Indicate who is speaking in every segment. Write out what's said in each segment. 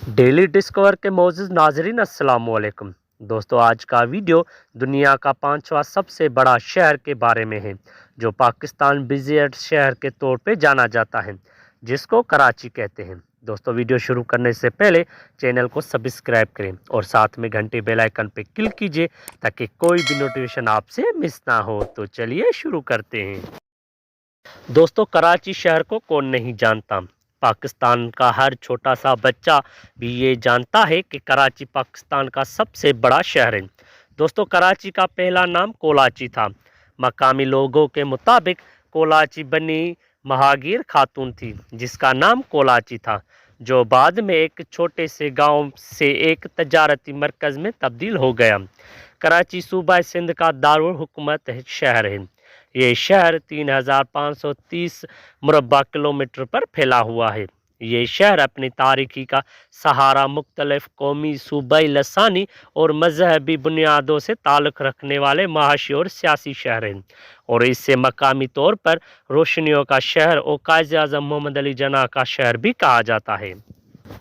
Speaker 1: Daily discover کے معزز ناظرین السلام علیکم دوستو، آج کا ویڈیو دنیا کا 5واں سب سے بڑا شہر کے بارے میں ہے جو پاکستان بزیسٹ شہر کے طور پہ جانا جاتا ہے، جس کو کراچی کہتے ہیں۔ دوستو، ویڈیو شروع کرنے سے پہلے چینل کو سبسکرائب کریں اور ساتھ میں گھنٹی بیل آئیکن پہ کلک کیجئے تاکہ کوئی بھی نوٹیفیکیشن آپ سے مس نہ ہو۔ تو چلیے شروع کرتے ہیں۔ دوستو، کراچی شہر کو کون نہیں جانتا؟ پاکستان کا ہر چھوٹا سا بچہ بھی یہ جانتا ہے کہ کراچی پاکستان کا سب سے بڑا شہر ہے۔ دوستو، کراچی کا پہلا نام کولاچی تھا۔ مقامی لوگوں کے مطابق کولاچی بنی مہاگیر خاتون تھی جس کا نام کولاچی تھا، جو بعد میں ایک چھوٹے سے گاؤں سے ایک تجارتی مرکز میں تبدیل ہو گیا۔ کراچی صوبہ سندھ کا دارالحکومت شہر ہے۔ یہ شہر 3530 مربع کلومیٹر پر پھیلا ہوا ہے۔ یہ شہر اپنی تاریخی کا سہارا مختلف قومی، صوبائی، لسانی اور مذہبی بنیادوں سے تعلق رکھنے والے معاشی اور سیاسی شہر ہیں، اور اس سے مقامی طور پر روشنیوں کا شہر اور قائد اعظم محمد علی جناح کا شہر بھی کہا جاتا ہے،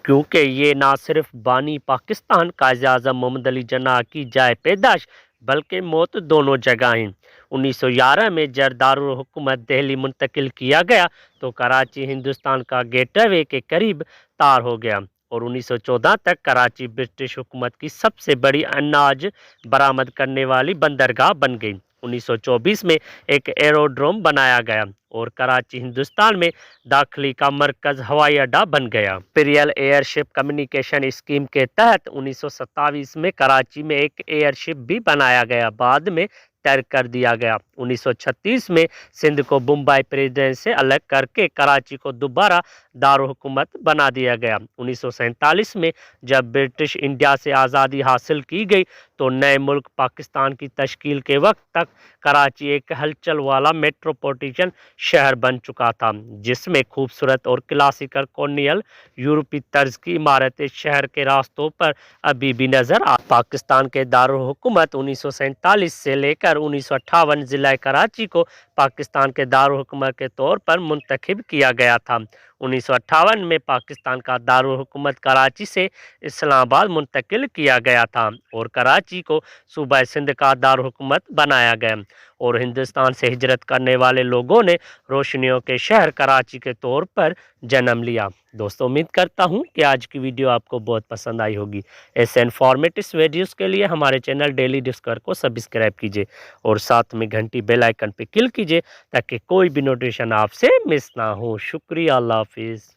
Speaker 1: کیونکہ یہ نہ صرف بانی پاکستان قائد اعظم محمد علی جناح کی جائے پیدائش بلکہ موت دونوں جگہ ہیں۔ 1911 میں جب دارالحکومت دہلی منتقل کیا گیا تو کراچی ہندوستان کا گیٹ وے کے قریب تار ہو گیا، اور 1914 تک کراچی برٹش حکومت کی سب سے بڑی اناج برآمد کرنے والی بندرگاہ بن گئی۔ 1924 میں ایک ایروڈروم بنایا گیا اور کراچی ہندوستان میں داخلی کا مرکز ہوائی اڈا بن گیا۔ امپیریل ایئر شپ کمیونیکیشن اسکیم کے تحت 1927 میں کراچی میں ایک ایئر شپ بھی بنایا گیا، بعد میں ترک کر دیا گیا۔ 1936 میں سندھ کو بمبئی پریزیڈنسی سے الگ کر کے کراچی کو دوبارہ دارالحکومت بنا دیا گیا۔ 1947 میں جب برٹش انڈیا سے آزادی حاصل کی گئی تو نئے ملک پاکستان کی تشکیل کے وقت تک کراچی ایک ہلچل والا میٹروپولیٹن شہر بن چکا تھا، جس میں خوبصورت اور کلاسیکل کولونیل یورپی طرز کی عمارتیں شہر کے راستوں پر ابھی بھی نظر آتی ہیں۔ پاکستان کے دارالحکومت 1947 سے لے کر 1958 ضلع کراچی کو پاکستان کے دارالحکومت کے طور پر منتخب کیا گیا تھا۔ 1958 میں پاکستان کا دارالحکومت کراچی سے اسلام آباد منتقل کیا گیا تھا اور کراچی کو صوبہ سندھ کا دارالحکومت بنایا گیا، اور ہندوستان سے ہجرت کرنے والے لوگوں نے روشنیوں کے شہر کراچی کے طور پر جنم لیا۔ دوستو، امید کرتا ہوں کہ آج کی ویڈیو آپ کو بہت پسند آئی ہوگی۔ ایسے انفارمیٹس ویڈیوز کے لیے ہمارے چینل ڈیلی ڈسکور کو سبسکرائب کیجیے اور ساتھ میں گھنٹی بیل آئیکن پہ کلک کیجیے تاکہ کوئی بھی نوٹیفیکیشن آپ سے مس نہ ہو۔ شکریہ، اللہ حافظ۔